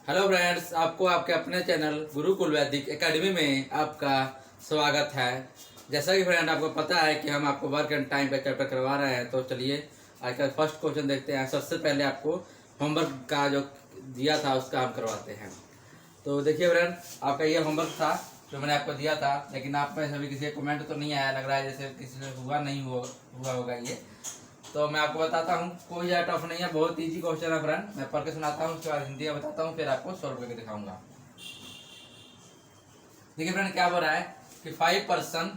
Hello friends, आपको आपके अपने चैनल गुरुकुल वैदिक एकेडमी में आपका स्वागत है। जैसा कि फ्रेंड आपको पता है कि हम आपको वर्क एंड टाइम का चैप्टर करवा रहे हैं, तो चलिए आज का फर्स्ट क्वेश्चन देखते हैं। सबसे पहले आपको होमवर्क का जो दिया था उसका हम करवाते हैं। तो देखिए फ्रेंड, आपका ये होमवर्क था जो मैंने आपको दिया था, लेकिन आप में सभी किसी कमेंट तो नहीं आया, लग रहा है जैसे किसी से हुआ होगा ये। तो मैं आपको बताता हूँ, कोई ज़्यादा टफ नहीं है, बहुत इजी क्वेश्चन है फ्रेंड। मैं पढ़ के सुनाता हूँ, उसके बाद हिंदी में बताता हूँ, फिर आपको सॉल्व करके दिखाऊंगा। देखिए फ्रेंड, क्या बोल रहा है कि 5 person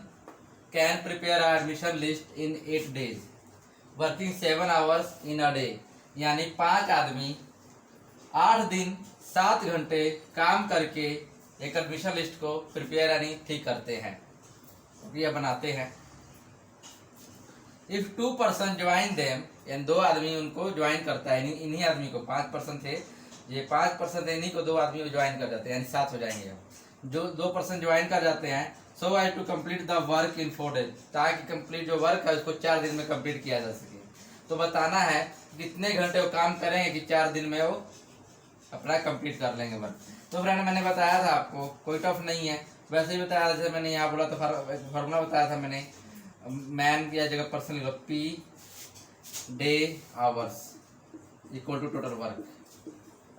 can prepare admission list in 8 days working 7 hours in a day. यानी 5 आदमी 8 दिन 7 घंटे काम करके एक एडमिशन लिस्ट को प्रिपेयर यानी ठीक करते हैं, ये बनाते हैं। इफ 2 पर्सन ज्वाइन देम, यानी 2 आदमी उनको ज्वाइन करता है, इन्हीं आदमी को 5 पर्सन थे, ये 5 पर्सन थे, इन्हीं को 2 आदमी ज्वाइन कर जाते हैं, यानी 7 हो जाएंगे। जो 2 पर्सन ज्वाइन कर जाते हैं, so I to complete the work in 4 days, ताकि कंप्लीट जो वर्क है उसको 4 दिन में कंप्लीट किया जा सके। तो बताना है कितने घंटे वो काम करेंगे कि 4 दिन में वो अपना कंप्लीट कर लेंगे वर्क। तो फ्रेंड मैंने बताया था आपको, कोई टफ नहीं है, वैसे ही बताया। जैसे मैंने यहाँ बोला तो फार्मूला बताया था मैंने, मैन की जगह पर्सन लिखो, P day hours equal to total work,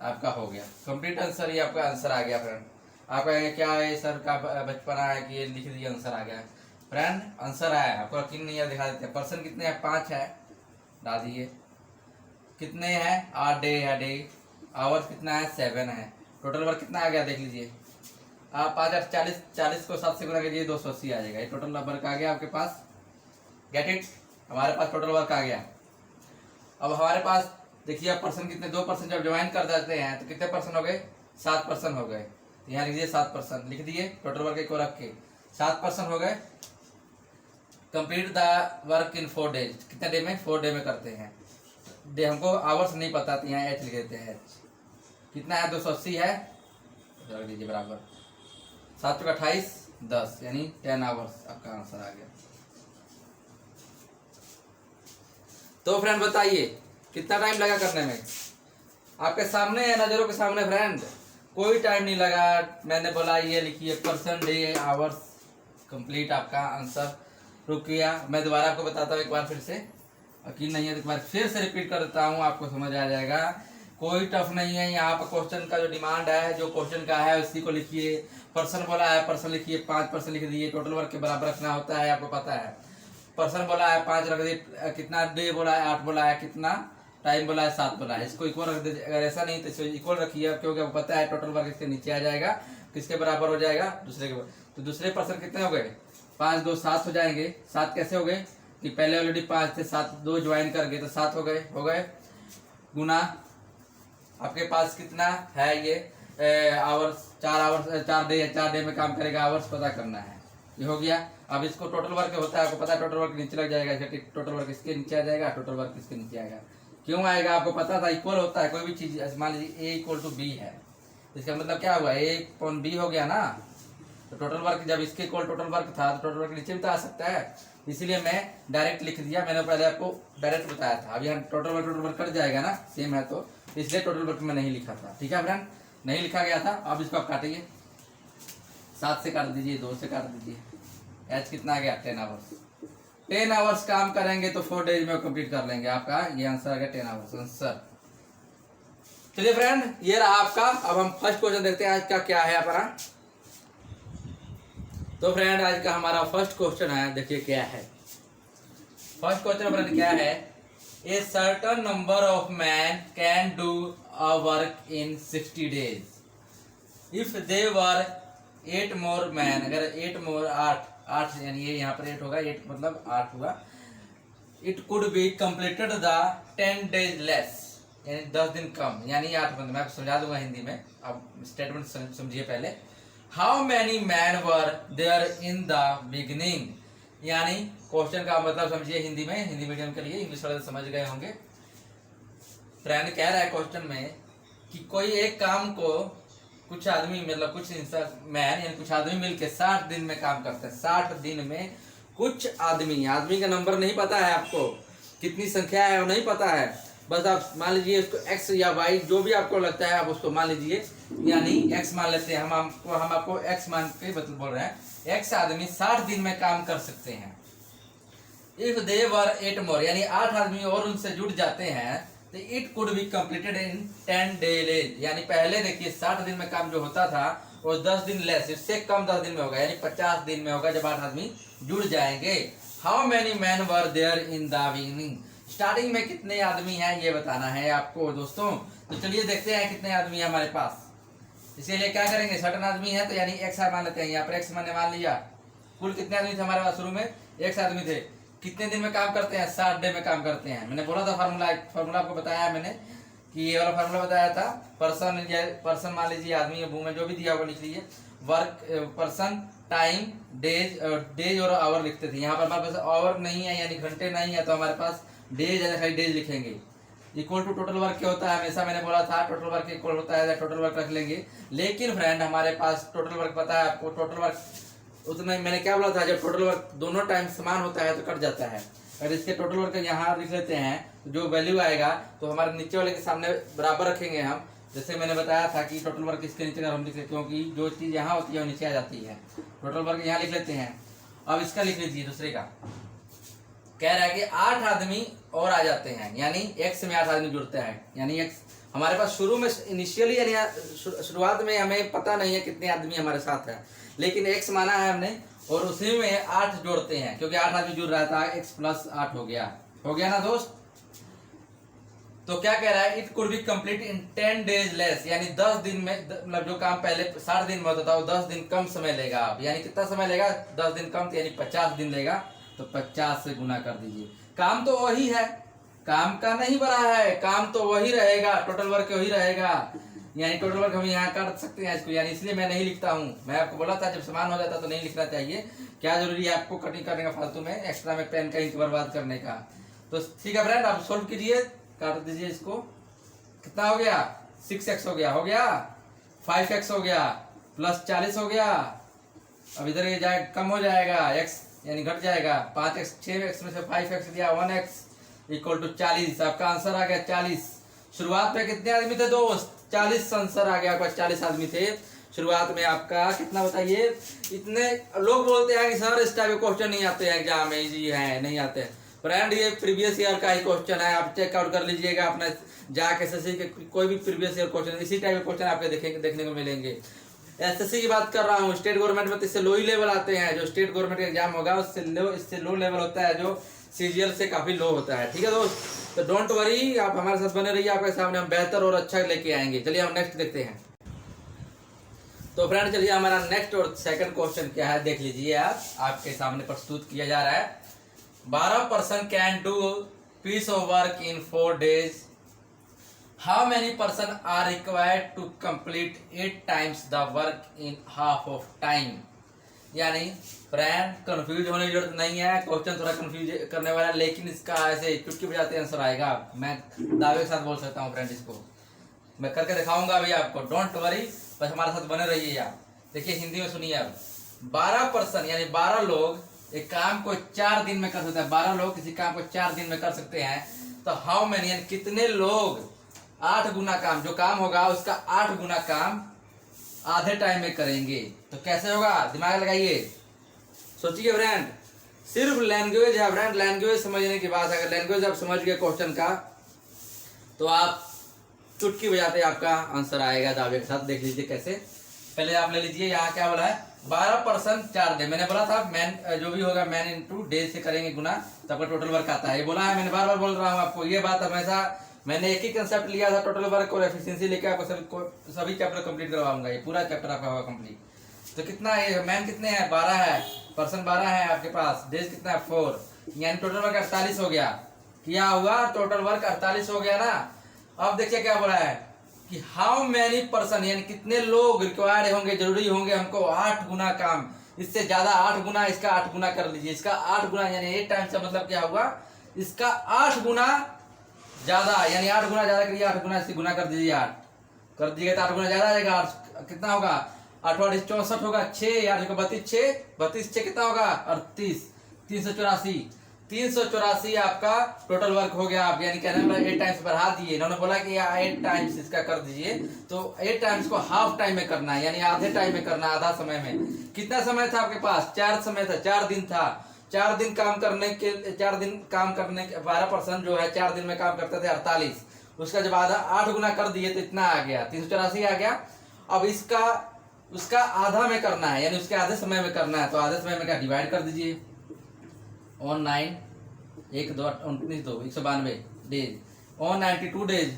आपका हो गया कंप्लीट आंसर। ये आपका आंसर आ गया फ्रेंड। आप कहेंगे क्या है सर का बचपना है कि ये लिख दिया आंसर आ गया। फ्रेंड आंसर आया, आपको यकीन नहीं है, दिखा देते हैं। पर्सन कितने हैं? 5 है, डाल दिए। कितने हैं? 8 डे है, डे। आवर्स कितना है? 7 है। टोटल वर्क कितना आ गया देख लीजिए आप। 5 8 40, 40 को 7 से गुना कीजिए, 280 आ जाएगा। ये टोटल वर्क आ गया आपके पास। Get it? हमारे पास टोटल वर्क आ गया। अब हमारे पास देखिए, अब पर्सन कितने? 2 पर्सन जब ज्वाइन कर जाते हैं तो कितने पर्सन हो गए? 7 पर्सन हो गए। तो यहाँ लिखिए 7 पर्सन, लिख दिए टोटल वर्क को रख के 7 पर्सन हो गए। Complete the work in 4 days, कितने डे में? 4 डे में करते हैं। डे हमको आवर्स नहीं पता, तो यहाँ एच लिख देते हैं। एच कितना है? 280 है, रख दीजिए बराबर। 7 चौका 28, 10, यानी 10 आवर्स आपका आंसर आ गया। तो फ्रेंड बताइए कितना टाइम लगा करने में? आपके सामने है, नजरों के सामने फ्रेंड, कोई टाइम नहीं लगा। मैंने बोला ये लिखिए पर्सन डे आवर्स, कंप्लीट आपका आंसर। रुकिए मैं दोबारा आपको बताता हूँ एक बार, फिर से यकीन नहीं है तो एक बार फिर से रिपीट कर देता हूँ, आपको समझ आ जाएगा। कोई टफ नहीं है। यहाँ पर क्वेश्चन का जो डिमांड है, जो क्वेश्चन का है उसी को लिखिए। पर्सन बोला है, पर्सन लिखिए, 5 पर्सन लिख दिए। टोटल वर्क के बराबर रखना होता है, आपको पता है। पर्सन बोला है 5 रख दिए, कितना डे बोला है 8 बोला है, कितना टाइम बोला है 7 बोला है, इसको इक्वल रख दीजिए। अगर ऐसा नहीं तो इसको इक्वल रखिए, क्योंकि आपको पता है टोटल वर्क इसके नीचे आ जाएगा, किसके बराबर हो जाएगा? दूसरे के। तो दूसरे पर्सन कितने हो गए? 5 2 7 हो जाएंगे। 7 कैसे हो गए कि पहले ऑलरेडी 5 थे, 7 2 ज्वाइन कर गए तो 7 हो गए। गुना आपके पास कितना है? ये आवर्स 4 आवर्स 4 डे है, 4 डे में काम करेगा, आवर्स पता करना है। ये हो गया। अब इसको टोटल वर्क होता है, आपको पता है टोटल वर्क नीचे लग जाएगा, टोटल वर्क इसके नीचे आ जाएगा, टोटल वर्क इसके नीचे आएगा। क्यों आएगा? आपको पता था इक्वल होता है कोई भी चीज। मान लीजिए ए इक्वल टू बी है, इसका मतलब क्या हुआ? ए अपॉन बी हो गया ना। तो टोटल वर्क जब इसके इक्वल टोटल वर्क था तो टोटल वर्क नीचे भी तो आ सकता है, इसीलिए मैं डायरेक्ट लिख दिया। मैंने पहले आपको डायरेक्ट बताया था। अब यहाँ टोटल वर्क कट जाएगा ना, सेम है, तो इसलिए टोटल वर्क में नहीं लिखा था। ठीक है फ्रेंड, नहीं लिखा गया था। अब इसको आप काटिए, 7 से काट दीजिए, 2 से काट दीजिए। एच कितना आ गया? 10 आवर्स। 10 आवर्स काम करेंगे तो 4 डेज में कंप्लीट कर लेंगे। आपका ये आंसर आ गया 10 आवर्स आंसर। चलिए फ्रेंड, ये रहा आपका। अब हम फर्स्ट क्वेश्चन देखते हैं आज का क्या है अपना। तो फ्रेंड आज का हमारा फर्स्ट क्वेश्चन है, देखिए क्या है। फर्स्ट क्वेश्चन फ्रेंड क्या है? A certain number of man can do a work in 60 days if they were 8 more man. अगर 8 मोर 8 यानी ये यहाँ पर 8 होगा, 8 मतलब 8 हुआ। It could be completed the 10 days less, यानी 10 दिन कम, यानी 8 बंद। मैं आपको समझा दूंगा हिंदी में, अब स्टेटमेंट समझिए पहले। How many man were there in the beginning, यानी क्वेश्चन का मतलब समझिए हिंदी में, हिंदी मीडियम के लिए, इंग्लिश वाले समझ गए होंगे। फ्रेंड कह रहा है क्वेश्चन में कि कोई एक काम को कुछ आदमी, मतलब कुछ मैन यानी कुछ आदमी मिलके 60 दिन में काम करते हैं। 60 दिन में कुछ आदमी का नंबर नहीं पता है आपको, कितनी संख्या है वो नहीं पता है, बस आप मान लीजिए इसको x या y जो भी आपको लगता है आप उसको मान लीजिए, यानी x मान लेते हैं। हम आपको x मान के बोल रहे हैं। x आदमी 60 दिन में काम कर सकते हैं। इफ दे वर 8 मोर, यानी 8 आदमी और उनसे जुड़ जाते हैं तो it could be completed in 10 days, यानी पहले देखिए 60 दिन में काम जो होता था वो 10 दिन लेस, इससे कम 10 दिन में होगा, यानी 50 दिन में होगा जब 8 आदमी जुड़ जाएंगे। How many man were there in the beginning, starting में कितने आदमी हैं ये बताना है आपको दोस्तों। तो चलिए देखते हैं कितने आदमी है हमारे पास। इसीलिए क्या करेंगे, सडन आदमी है तो यानी एक्स मान लेते हैं, यहाँ पर एक्स मैंने मान लिया। कुल कितने आदमी थे हमारे पास, शुरू में एक्स आदमी थे। कितने दिन में काम करते हैं, 60 डे में काम करते हैं। मैंने बोला था फार्मूला आपको बताया मैंने कि ये वाला फार्मूला बताया था। पर्सन मान लीजिए आदमी है, वूमेन जो भी दिया होगा लिख लीजिए। वर्क पर्सन टाइम डेज और आवर लिखते थे। यहाँ पर हमारे पास आवर नहीं है यानी घंटे नहीं है, तो हमारे पास डेज है, खाली डेज लिखेंगे। इक्वल टू टोटल वर्क क्या होता है, हमेशा मैंने बोला था टोटल वर्क इक्वल होता है, टोटल वर्क रख लेंगे। लेकिन फ्रेंड हमारे पास टोटल वर्क पता है आपको, टोटल वर्क उतना मैंने क्या बोला था, जब टोटल वर्क दोनों टाइम समान होता है तो कट जाता है। अगर इसके टोटल वर्क यहाँ लिख लेते हैं तो जो वैल्यू आएगा तो हमारे नीचे वाले के सामने बराबर रखेंगे हम। जैसे मैंने बताया था कि टोटल वर्क इसके नीचे हम लिख लेते, क्योंकि जो चीज यहाँ होती है वो नीचे आ जाती है। टोटल वर्क यहाँ लिख लेते हैं। अब इसका लिख लीजिए दूसरे का, कह रहा है कि 8 आदमी और आ जाते हैं, यानी एक्स में 8 आदमी जुड़ते हैं, यानी एक्स हमारे पास शुरू में इनिशियली यानी शुरुआत में हमें पता नहीं है कितने आदमी हमारे साथ है, लेकिन एक्स माना है हमने और उसी में 8 जोड़ते हैं, क्योंकि 8 आदमी जुड़ रहा था, x प्लस 8 हो गया ना दोस्त। तो क्या कह रहा है, it could be complete in 10 days less, यानी 10 दिन में, मतलब जो काम पहले 60 दिन में होता था वो 10 दिन कम समय लेगा। आप यानी कितना समय लेगा, 10 दिन कम, यानी 50 दिन लेगा। तो 50 से गुना कर दीजिए। काम तो वही है, काम का नहीं बढ़ा है, काम तो वही रहेगा, टोटल वर्क वही रहेगा, यानी टोटल वर्क हम यहाँ कर सकते हैं इसको, यानी इसलिए मैं नहीं लिखता हूँ। मैं आपको बोला था जब समान हो जाता तो नहीं लिखना चाहिए, क्या जरूरी है आपको कटिंग करने का फालतू में, एक्स्ट्रा में पेन का इंक बर्बाद करने का। तो ठीक है फ्रेंड, आप सोल्व कीजिए, काट दीजिए इसको। कितना हो गया, 6x हो गया 5x हो गया प्लस 40 हो गया। अब इधर ये जाए कम हो जाएगा, x यानी घट जाएगा, 5x 6x में से 5x दिया 1x इक्वल टू 40। आपका आंसर आ गया 40। शुरुआत में कितने आदमी थे दोस्त, 40 आंसर आ गया आपका, 40 आदमी थे शुरुआत में। आपका कितना बताइए, इतने लोग बोलते हैं कि सर इस टाइप के क्वेश्चन नहीं आते हैं एग्जाम में, इजी है, नहीं आते फ्रेंड। ये प्रीवियस ईयर का ही क्वेश्चन है, आप चेकआउट कर लीजिएगा अपना जाके एसएससी के कोई भी प्रीवियस ईयर क्वेश्चन, इसी टाइप के क्वेश्चन आपके देखने को मिलेंगे। एसएससी की बात कर रहा हूँ, स्टेट गवर्नमेंट में तो इससे लो ही लेवल आते हैं। जो स्टेट गवर्नमेंट का एग्जाम होगा इससे लो लेवल होता है, जो सीजीएल से काफी लो होता है। ठीक है दोस्त, तो डोंट वरी, आप हमारे साथ बने रहिए, आपके सामने हम बेहतर और अच्छा लेके आएंगे। चलिए हम नेक्स्ट देखते हैं। तो फ्रेंड चलिए हमारा नेक्स्ट और सेकंड क्वेश्चन क्या है देख लीजिए आप, आपके सामने प्रस्तुत किया जा रहा है। 12 person can do piece of work in 4 days। How many person are required to complete 8 times the work in half of time. यानी फ्रेंड कंफ्यूज होने की जरूरत नहीं है, क्वेश्चन थोड़ा कंफ्यूज करने वाला है, लेकिन इसका ऐसे चुटकी बजाते आंसर आएगा। मैं दावे के साथ बोल सकता हूँ फ्रेंड, इसको मैं करके दिखाऊंगा अभी आपको, डोंट वरी, बस हमारे साथ बने रहिए आप। देखिए हिंदी में सुनिए अब, 12 पर्सन यानी 12 लोग एक काम को 4 दिन में कर सकते हैं। 12 लोग किसी काम को 4 दिन में कर सकते हैं, तो हाउ मेनी यानी कितने लोग 8 गुना काम, जो काम होगा उसका 8 गुना काम आधे टाइम में करेंगे। तो कैसे होगा, दिमाग लगाइए, सोचिए फ्रेंड। सिर्फ लैंग्वेज है फ्रेंड, लैंग्वेज समझने की बात है। अगर लैंग्वेज आप समझ गए क्वेश्चन का तो आप चुटकी बजाते आपका आंसर आएगा दावे के साथ। देख लीजिए कैसे, पहले आप ले लीजिए, यहाँ क्या बोला है, 12 पर्सन 4 डे। मैंने बोला था मैन जो भी होगा मैन इंटू डे से करेंगे गुना, तो आपका टोटल वर्क आता है। ये बोला है, मैंने बार बार बोल रहा हूँ आपको, ये बात हमेशा मैंने एक ही कंसेप्ट लिया था, टोटल वर्क और एफिशिएंसी लेके आपको सभी चैप्टर कंप्लीट करवाऊंगा। ये पूरा चैप्टर आपका होगा कंप्लीट। तो कितना है, मैन कितने हैं, 12 है, पर्सन 12 है आपके पास, डेज कितना है 4, यानी टोटल वर्क 48 हो गया। क्या हुआ, टोटल वर्क 48 हो गया ना। अब देखिए क्या बोला है कि हाउ मैनी पर्सन यानी कितने लोग रिक्वायर्ड होंगे, जरूरी होंगे हमको 8 गुना काम, इससे ज्यादा 8 गुना, इसका 8 गुना कर लीजिए, इसका 8 गुना यानी 8 टाइम से मतलब क्या हुआ, इसका 8 गुना ज्यादा, यानी 8 गुना ज्यादा करिए, 8 गुना इससे गुना कर दीजिए, 8 कर दीजिए तो 8 गुना ज्यादा आ जाएगा। कितना होगा, 8 8 64 होगा, 6 8 32 6 32 6 कितना होगा 38, 384, 384 आपका टोटल वर्क हो गया। आप यानी कहने वाला 8 टाइम्स बढ़ा दिए, इन्होंने बोला कि 8 टाइम्स इसका कर दीजिए, तो 8 टाइम्स को हाफ टाइम में करना है, यानी आधे टाइम में करना है, आधा समय में। कितना समय था आपके पास? 4 समय था, 4 दिन था। 4 दिन काम करने के 4 दिन काम करने के 12% जो है 4 दिन में काम करते थे 48, उसका जब आधा 8 गुना कर दिए तो इतना आ गया, 384 आ गया। अब इसका उसका आधा में करना है, यानी उसके आधे समय में करना है, तो आधे समय में क्या डिवाइड कर दीजिए ऑन 9, 1 2 19 2 192 डेज ऑन 92 डेज,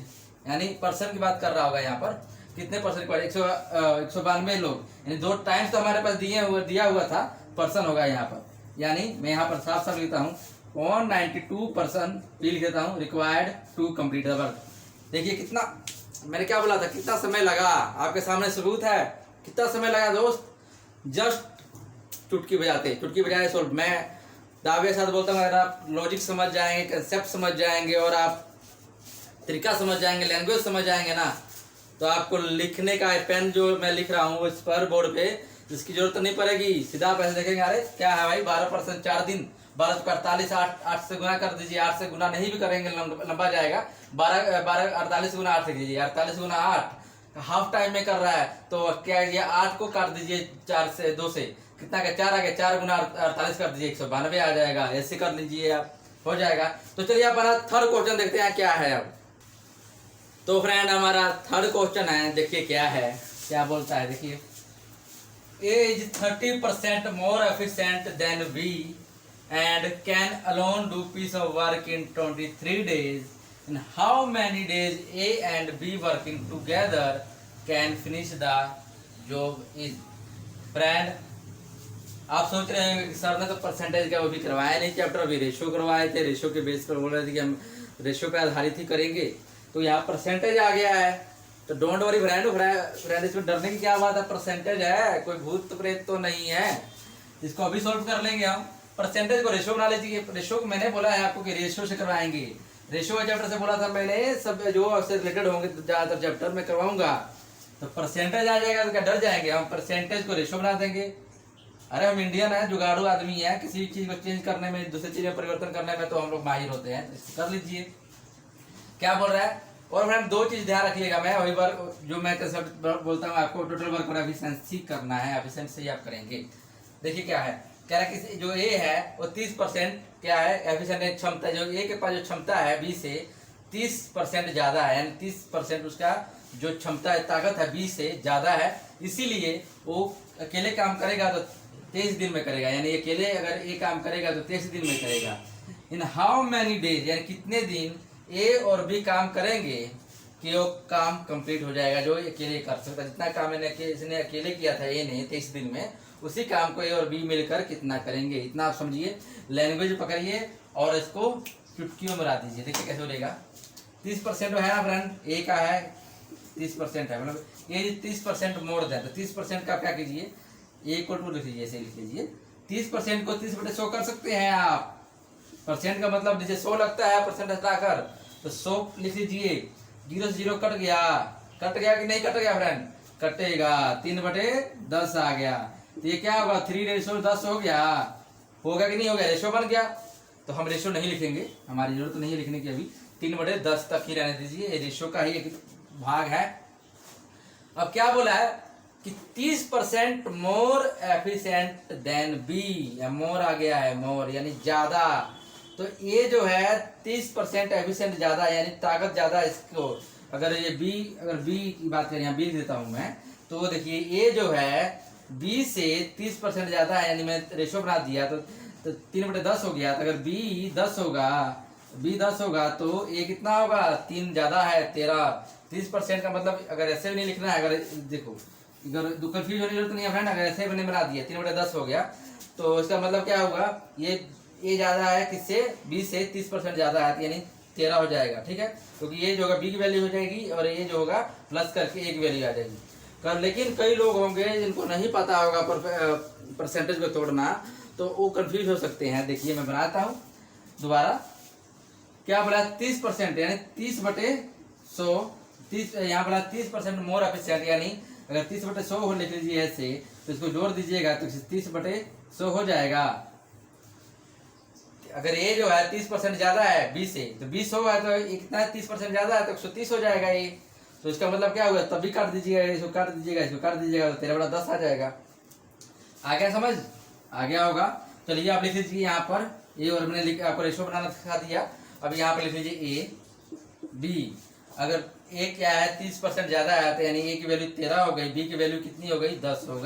यानी पर्सन की बात कर रहा होगा यहाँ पर। कितने पर्सन पर 192 लोग, यानी 2 टाइम्स तो हमारे पास दिया हुआ था, पर्सन होगा यहाँ पर। यानी मैं यहाँ पर साफ साफ लिखता हूँ ऑन 92 पर्सन लिख देता हूँ required to complete the work. देखिए कितना मैंने क्या बोला था, कितना समय लगा, आपके सामने सबूत है। कितना समय लगा दोस्त? जस्ट चुटकी बजाए सोल्व। मैं दावे के साथ बोलता हूँ, अगर आप लॉजिक समझ जाएंगे, कंसेप्ट समझ जाएंगे और आप तरीका समझ जाएंगे, लैंग्वेज समझ जाएंगे ना, तो आपको लिखने का पेन जो मैं लिख रहा हूँ इस पर बोर्ड पे, जिसकी जरूरत नहीं पड़ेगी। सीधा आप ऐसे देखेंगे, अरे क्या है भाई 12% 4 दिन 12 को 48, 8 से गुना कर दीजिए। 8 से गुना नहीं भी करेंगे लंबा जाएगा। 48 गुना 8 लिख दीजिए, 48 गुना 8 हाफ टाइम में कर रहा है, तो क्या ये 8 को काट दीजिए 4 से 2 से, कितना का 4 आ गया, 4 गुना 48 कर दीजिए 192 आ जाएगा। ऐसे कर लीजिए आप, हो जाएगा। तो चलिए अपना थर्ड क्वेश्चन देखते हैं क्या है अब। तो फ्रेंड हमारा थर्ड क्वेश्चन है, देखिए क्या है, क्या बोलता है। देखिए A is 30% more efficient than B and can alone do piece of work in 23 days. In how many days A and B working together can finish the job is? Friend आप सोच रहे हैं कि सर ने तो percentage का वो भी करवाया नहीं चैप्टर, अभी रेशो करवाए थे, रेशो के बेस पर बोल रहे थे कि हम रेशो पे आधारित ही करेंगे, तो यहाँ परसेंटेज आ गया है। तो डोंट वरी फ्रेंड, इसमें डरने की क्या बात है, परसेंटेज है, कोई भूत प्रेत तो नहीं है। इसको अभी सॉल्व कर लेंगे हम। परसेंटेज को रेशो बना लीजिए। रेशो को मैंने बोला है आपको कि रेशो से करवाएंगे, रेशो के चैप्टर से बोला था मैंने, सब जो उससे रिलेटेड होंगे ज्यादातर चैप्टर में करवाऊंगा। तो परसेंटेज आ जाएगा तो क्या डर जाएंगे हम? परसेंटेज को रेशो बना देंगे। अरे हम इंडियन है, जुगाड़ू आदमी है, किसी चीज को चेंज करने में, दूसरी चीज में परिवर्तन करने में तो हम लोग माहिर होते हैं। कर लीजिए क्या बोल रहा है। और फ्रेंड 2 चीज ध्यान रखिएगा, मैं वही वर्क जो मैं कंसेप्ट बोलता हूँ आपको, टोटल वर्क और एफिशिएंसी करना है, एफिशिएंसी से आप करेंगे। देखिए क्या है, कह रहा है कि जो ए है वो 30% क्या है एफिशिएंट क्षमता, जो ए के पास जो क्षमता है बी से 30% ज्यादा है, यानी 30% उसका जो क्षमता है, ताकत है बी से ज्यादा है, इसीलिए वो अकेले काम करेगा तो 23 दिन में करेगा, यानी अकेले अगर ए काम करेगा तो 23 दिन में करेगा। इन हाउ मैनी डेज, यानी कितने दिन ए और बी काम करेंगे कि वो काम कंप्लीट हो जाएगा, जो अकेले कर सकता। जितना काम इसने अकेले किया था ए ने 23 दिन में, उसी काम को ए और बी मिलकर कितना करेंगे, इतना आप समझिए। लैंग्वेज पकड़िए और इसको चुटकियों में ला दीजिए। देखिए कैसे हो जाएगा। 30% है ना फ्रेंड, ए का है 30% है, मतलब ये 30% मोड़ दें तो 30% का क्या कीजिए, ए को टू लिख लीजिए, ऐसे लिख लीजिए। 30% को 30/100 कर सकते हैं आप। परसेंट का मतलब जैसे 100 लगता है परसेंट हटाकर, तो 100 लिख लीजिए। 0 से 0 कट गया कि नहीं कट गया फ्रेंड? कटेगा। 3/10 आ गया, तो ये क्या होगा 3:10 हो गया, होगा कि नहीं हो गया, रेशो बन गया। तो हम रेशो नहीं लिखेंगे, हमारी जरूरत नहीं लिखने की अभी, 3/10 तक ही रहने दीजिए, ये रेशो का ही एक भाग है। अब क्या बोला है कि 30% मोर एफिशिएंट देन बी, मोर आ गया है, मोर यानी ज्यादा। तो ये जो है 30% एफिशिएंट ज्यादा, यानी ताकत ज्यादा इसको। अगर ये बी, अगर बी की बात करें, यहाँ बी देता हूं मैं, तो देखिए ये जो है बी से 30% ज्यादा है, यानी मैं रेशो बना दिया तो 3/10 हो गया। तो अगर बी 10 होगा तो ये कितना होगा, 3 ज्यादा है 13। 30% का मतलब अगर ऐसे भी नहीं लिखना है, अगर देखो अगर कंफ्यूज होने की जरूरत नहीं है फ्रेंड, अगर ऐसे मैंने बना दिया 3/10 हो गया, तो इसका मतलब क्या होगा, ये ज्यादा है किससे, बी से 30% ज्यादा है, यानी 13 हो जाएगा। ठीक है, क्योंकि ये जो होगा बी की वैल्यू हो जाएगी और ये जो होगा प्लस करके एक वैल्यू आ जाएगी। लेकिन कई लोग होंगे जिनको नहीं पता होगा परसेंटेज को तोड़ना, तो वो कंफ्यूज हो सकते हैं। देखिए मैं बनाता हूँ दोबारा, क्या बोला 30%, यानी 30/100, 30 यहाँ बोला 30% मोर एफिशिएंट, यानी अगर 30/100 लिख लीजिए ऐसे, तो इसको जोड़ दीजिएगा तो 30/100 हो जाएगा। अगर ए जो है 30% ज्यादा है बी से, तो 20 होगा तो ये कितना है 30% ज्यादा है तो 130 हो जाएगा ये। तो इसका मतलब क्या हुआ, तभी काट दीजिएगा, इसको काट दीजिएगा, इसको काट दीजिएगा, तो 13 बड़ा 10 आ जाएगा। आ गया समझ, आ गया होगा। चलिए आप लिख लीजिए यहाँ पर ए, और मैंने आपको रेशो बनाना सिखा दिया। अब यहाँ पर लिख लीजिए ए बी। अगर ए क्या है 30% ज्यादा है तो यानी ए की वैल्यू 13 हो गई, बी की वैल्यू कितनी हो गई 10 हो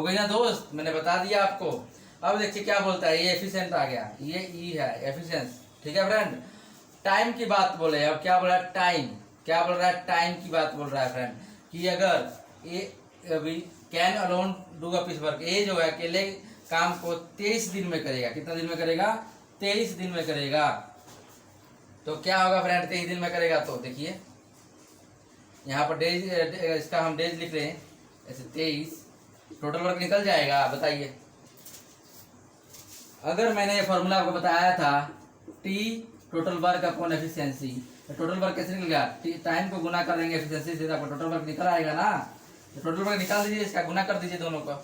गई ना दोस्त, मैंने बता दिया आपको। अब देखिए क्या बोलता है, ये एफिशिएंट आ गया, ये ई है एफिशिएंस, ठीक है फ्रेंड। टाइम की बात बोले, अब क्या बोल रहा है टाइम, क्या बोल रहा है टाइम की बात बोल रहा है फ्रेंड, कि अगर ए अभी can alone do a piece work, A जो है अकेले काम को 23 दिन में करेगा, कितना दिन में करेगा 23 दिन में करेगा, तो क्या होगा फ्रेंड 23 दिन में करेगा, तो देखिए यहाँ पर डेज, इसका हम डेज लिख रहे हैं ऐसे 23, टोटल वर्क निकल जाएगा। बताइए अगर मैंने ये फॉर्मूला आपको बताया था T total work upon efficiency, तो टोटल वर्क कैसे निकलेगा, टाइम को गुना कर देंगे एफिशिएंसी से, आपको टोटल वर्क निकल आएगा ना। तो टोटल वर्क निकाल दीजिए, इसका गुना कर दीजिए, दोनों का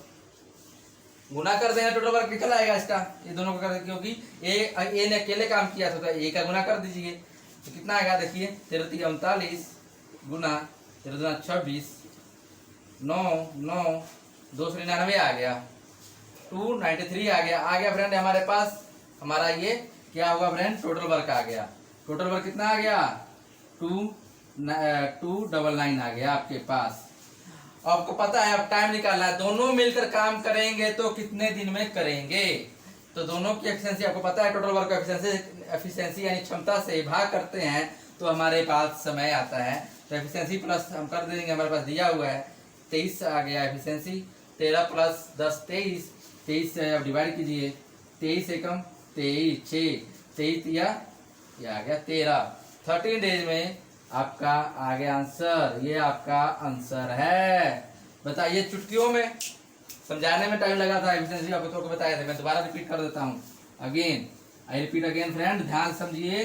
गुना कर देंगे टोटल वर्क निकल आएगा इसका, ये दोनों का कर, क्योंकि ए ने अकेले काम किया था तो ए का गुना कर दीजिए, तो कितना आएगा देखिए 13 39 गुना 13 26 9 9 299 आ गया, 293 आ गया फ्रेंड हमारे पास। हमारा ये क्या होगा फ्रेंड टोटल वर्क आ गया, टोटल वर्क कितना आ गया 299 आ गया आपके पास। आपको पता है अब टाइम निकालना है, दोनों मिलकर काम करेंगे तो कितने दिन में करेंगे, तो दोनों की एफिशिएंसी आपको पता है, टोटल वर्क एफिशिएंसी यानी क्षमता से भाग करते हैं तो हमारे पास समय आता है। तो एफिशिएंसी प्लस हम कर देंगे, हमारे पास दिया हुआ है 23 आ गया एफिशिएंसी, 13 प्लस 10 23, 23 से अब डिवाइड कीजिए, 23 एकम 23 6 23 ये आ गया 13, 13 डेज में आपका आ गया आंसर, ये आपका आंसर है। बताइए चुटकियों में समझाने में टाइम लगा था, एफिशिएंसी आपको तो बताया था, मैं दोबारा रिपीट कर देता हूँ, again I repeat again friend, ध्यान समझिए,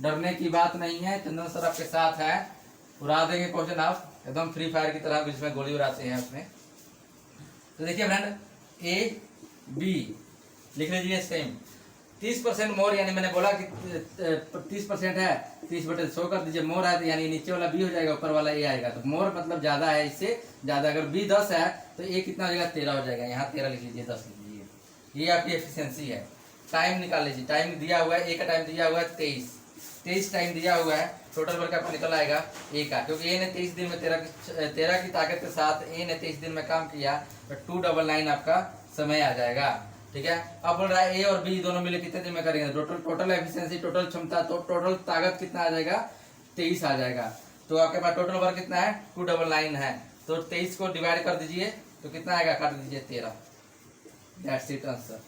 डरने की बात नहीं है, चंदन सर आपके साथ है, उड़ा देंगे क्वेश्चन आप एकदम फ्री फायर की तरह, जिसमें गोली उड़ाते हैं उसमें। तो देखिए फ्रेंड ए बी लिख लीजिए सेम, 30% मोर, यानी मैंने बोला कि 30% है, 30/100 कर दीजिए, मोर है तो यानी नीचे वाला बी हो जाएगा, ऊपर वाला ए आएगा, तो मोर मतलब ज्यादा है, इससे ज्यादा। अगर बी 10 है तो ए कितना हो जाएगा 13 हो जाएगा, यहाँ 13 लिख लीजिए, 10 लिख लीजिए, ये आपकी एफिशिएंसी है। टाइम निकाल लीजिए, टाइम दिया हुआ है, ए का टाइम दिया हुआ है 23 टाइम दिया हुआ है, टोटल वर्क आपको निकल आएगा ए का, क्योंकि ए ने 23 दिन में 13 की ताकत के साथ ए ने 23 दिन में काम किया, तो 299 आपका समय आ जाएगा, ठीक है। अब बोल रहा है ए और बी दोनों मिले कितने दिन में करेंगे, टोटल एफिशिएंसी, टोटल क्षमता, तो टोटल ताकत कितना आ जाएगा 23 आ जाएगा, तो आपके पास टोटल वर्क कितना है 299 है, तो 23 को डिवाइड कर दीजिए तो कितना आएगा, काट दीजिए 13, दैट्स इट आंसर,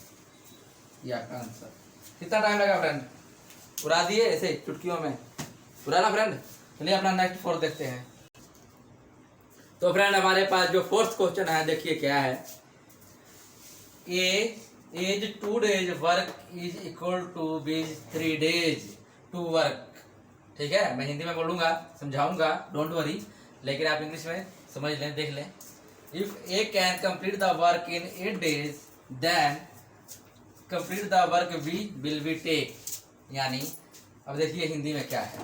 ये आपका आंसर। कितना टाइम लगा फ्रेंड, उड़ा दिए ऐसे चुटकियों में, उड़ाना फ्रेंड। चलिए अपना नेक्स्ट फोर्थ देखते हैं। तो फ्रेंड हमारे पास जो फोर्थ क्वेश्चन है देखिए क्या है, A as 2 days work is equal to B 3 days to work, ठीक है। मैं हिंदी में बोलूंगा, समझाऊंगा, डोंट वरी, लेकिन आप इंग्लिश में समझ लें, देख लें। If A can complete the work in 8 days then complete the work B will be take, यानी अब देखिए हिंदी में क्या है,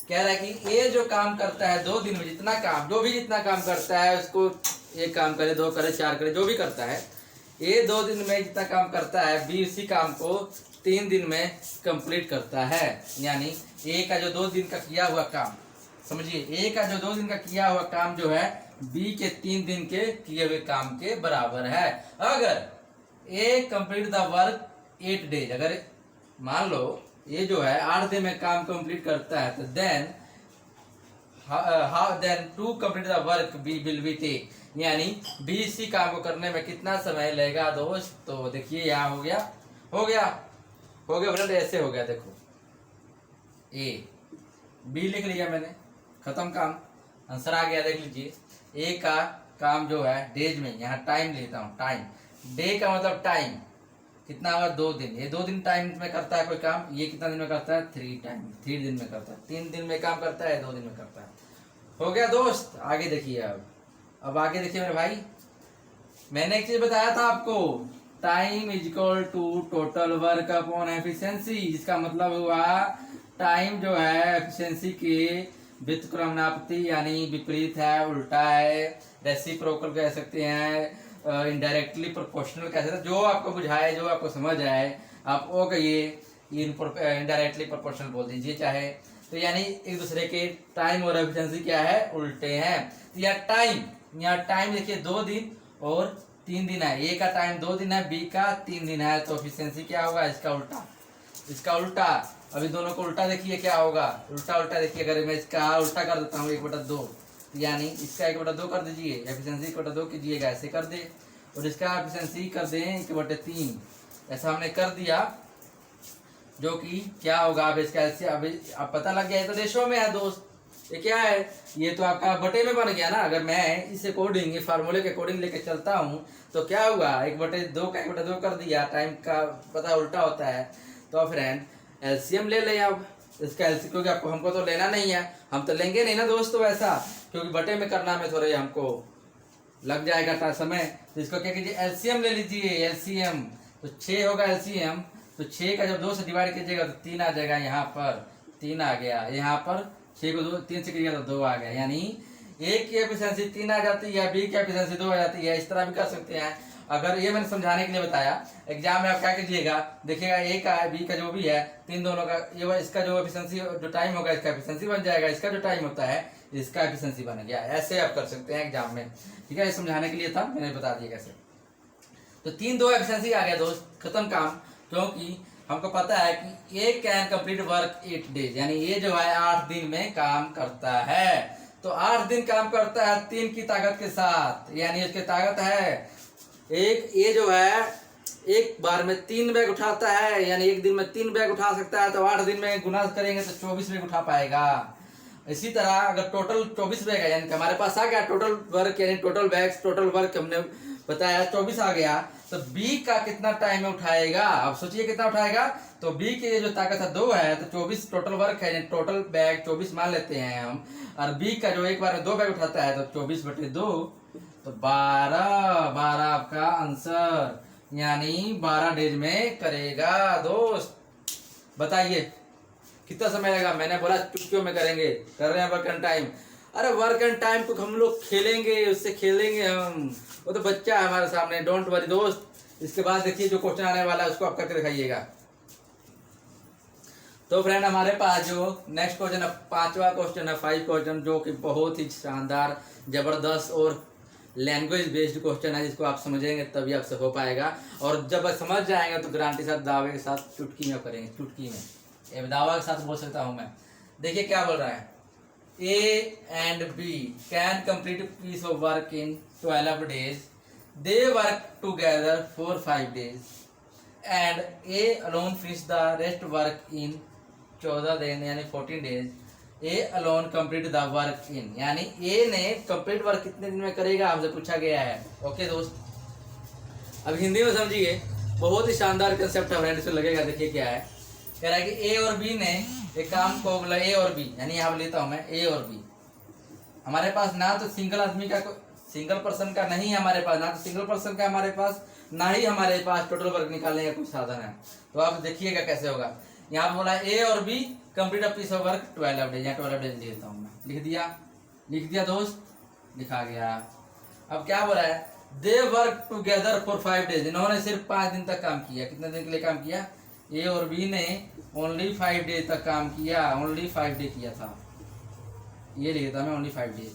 कह रहा है कि ए जो काम करता है 2 दिन में, जितना काम जितना काम करता है उसको, एक काम करे 2 करे 4 करे जो भी करता है, ए 2 दिन में जितना काम करता है बी उसी काम को 3 दिन में कंप्लीट करता है, यानी ए का जो 2 दिन का किया हुआ काम, समझिए ए का जो 2 दिन का किया हुआ काम जो है बी के 3 दिन के किए हुए काम के बराबर है। अगर ए कंप्लीट द वर्क 8 days, अगर मान लो ये जो है 8 दिन में काम कंप्लीट करता है, तो then how then to complete the work B will be take, यानी बी इसी काम को करने में कितना समय लगेगा दोस्त। तो देखिए यहाँ हो गया फ्रेंड, ऐसे हो गया, देखो ए बी लिख लिया मैंने, खत्म काम, आंसर आ गया, देख लीजिए। ए का काम जो है डेज में, यहाँ टाइम लेता हूँ, टाइम, डे का मतलब टाइम कितना होगा 2 दिन, ये 2 दिन टाइम में करता है कोई काम, ये कितना दिन में करता है 3 दिन में करता है, 3 दिन में काम करता है, 2 दिन में करता है, हो गया दोस्त। आगे देखिए, अब आगे देखिए मेरे भाई, मैंने एक चीज बताया था आपको, time is equal to total work upon efficiency. इसका मतलब हुआ टाइम जो है एफिशिएंसी के व्युत्क्रमानुपाती यानी विपरीत है, उल्टा है, रेसिप्रोकल कह सकते हैं, इनडायरेक्टली प्रोपोर्शनल कह सकते हैं, जो आपको बुझाए, जो आपको समझ आए आप वो कहिए, इनडायरेक्टली प्रोपोर्शनल बोल दीजिए चाहे। तो यानी एक दूसरे के टाइम और एफिशिएंसी क्या है, उल्टे हैं। तो यहाँ टाइम देखिए 2 दिन और 3 दिन है, ए का टाइम 2 दिन है, बी का 3 दिन है, तो एफिशिएंसी क्या होगा, इसका उल्टा, इसका उल्टा। अभी दोनों को उल्टा देखिए क्या होगा, उल्टा उल्टा देखिए। अगर मैं इसका उल्टा कर देता हूँ 1/2, यानी इसका 1/2 कर दीजिए, एफिशिएंसी 1/2 कीजिएगा, ऐसे कर दे, और इसका एफिशिएंसी कर दें 1/3, ऐसा हमने कर दिया। जो कि क्या होगा, अब इसका ऐसे अब पता लग गया है, तो रेशो में है दोस्त, ये क्या है, ये तो आपका बटे में बन गया ना। अगर मैं इस अकॉर्डिंग, इस फार्मूले के अकॉर्डिंग लेके चलता हूँ तो क्या होगा, 1/2 का 1/2 कर दिया, टाइम का पता उल्टा होता है। तो फ्रेंड एलसीएम ले लें अब इसका एलसीएम, क्योंकि आपको हमको तो लेना नहीं है, हम तो लेंगे नहीं ना दोस्तों ऐसा, क्योंकि बटे में करना में थोड़े हमको लग जाएगा समय। तो इसको क्या कीजिए, एलसीएम ले लीजिए, एलसीएम तो 6 होगा एलसीएम, तो 6 का जब 2 से डिवाइड कीजिएगा तो 3 आ जाएगा, यहाँ पर 3 आ गया, यहाँ पर 6 को 3 से कीजिएगा तो 2 आ गया, यानी ए की एफिशिएंसी 3 आ जाती है, बी की एफिशिएंसी 2 आ जाती है। इस तरह भी कर सकते हैं। अगर ये मैंने समझाने के लिए बताया, एग्जाम में आप क्या कीजिएगा, देखिएगा ए का है, बी का जो भी है, 3 दोनों का, ये इसका जो एफिशिएंसी जो टाइम होगा इसका एफिशिएंसी बन जाएगा, इसका जो टाइम होता है इसका एफिशिएंसी बन गया। ऐसे आप कर सकते हैं एग्जाम में, ठीक है, ये समझाने के लिए था, मैंने बता दिया कैसे। तो 3 2 एफिशिएंसी आ गया दोस्त, खत्म काम। क्योंकि हमको पता है कि ए कैन कंप्लीट वर्क 8 डेज, यानी ये जो है 8 दिन में काम करता है। तो 8 दिन काम करता है 3 की ताकत के साथ, यानी उसकी ताकत है एक, ये जो है एक बार में 3 बैग उठाता है, यानी एक दिन में 3 बैग उठा सकता है। तो 8 दिन में गुना करेंगे तो 24 बैग उठा पाएगा। इसी तरह अगर टोटल 24 बैग है, यानी कि हमारे पास आ गया टोटल वर्क, यानी टोटल बैग्स, टोटल वर्क हमने बताया 24 आ गया, तो बी का कितना टाइम में उठाएगा, अब सोचिए कितना उठाएगा। तो बी की जो ताकत है 2 है, तो 24 टोटल वर्क है, यानी टोटल बैग 24 मान लेते हैं हम, और बी का जो एक बार में 2 बैग उठाता है तो 24/2, तो 12 आपका आंसर, यानी 12 डेज में करेगा दोस्त। बताइए कितना समय लगेगा, मैंने बोला चुटकियों में करेंगे, कर रहे हैं वर्क एंड टाइम। अरे वर्क एंड टाइम तो हम लोग खेलेंगे, उससे खेलेंगे हम, वो तो बच्चा है हमारे सामने, डोंट वरी दोस्त। इसके बाद देखिए जो क्वेश्चन आने वाला है उसको आप करके दिखाइएगा। तो फ्रेंड हमारे पास जो नेक्स्ट क्वेश्चन है, 5वां क्वेश्चन है, 5 क्वेश्चन, जो कि बहुत ही शानदार, जबरदस्त और लैंग्वेज बेस्ड क्वेश्चन है, जिसको आप समझेंगे तभी आपसे हो पाएगा। और जब आप समझ जाएंगे तो गारंटी साथ दावे के साथ चुटकी में करेंगे, चुटकी में, ये दावा के साथ बोल सकता हूं मैं। देखिए क्या बोल रहा है, A and B can complete piece of work in 12 days, they work together for 5 days and A alone finish the rest work in 14 दिन यानी 14 days. A alone complete the work in, यानी A ने complete work कितने दिन में करेगा हमसे पूछा गया है। ओके दोस्त, अब हिंदी में समझिए, बहुत ही शानदार कंसेप्ट है फ्रेंड, इसमें लगेगा। देखिए क्या है, कह रहा है कि ए और बी ने एक काम को, बोला ए और बी, यानी यहाँ लेता हूँ मैं ए और बी। हमारे पास ना तो सिंगल आदमी का, सिंगल पर्सन का नहीं है हमारे पास, ना तो सिंगल पर्सन का हमारे पास, ना ही हमारे पास टोटल वर्क निकालने का कोई साधन है। तो आप देखिएगा कैसे होगा। यहाँ पे बोला ए और B complete a piece of work 12 days, यहाँ 12 डेज लिखता हूँ मैं, लिख दिया दोस्त, लिखा गया। अब क्या बोला है, they work together for 5 days, इन्होंने सिर्फ 5 दिन तक काम किया। कितने दिन के लिए काम किया, ए और बी ने ओनली 5 डेज तक काम किया, ओनली 5 डे किया था, ये लिख देता मैं, ओनली 5 डेज,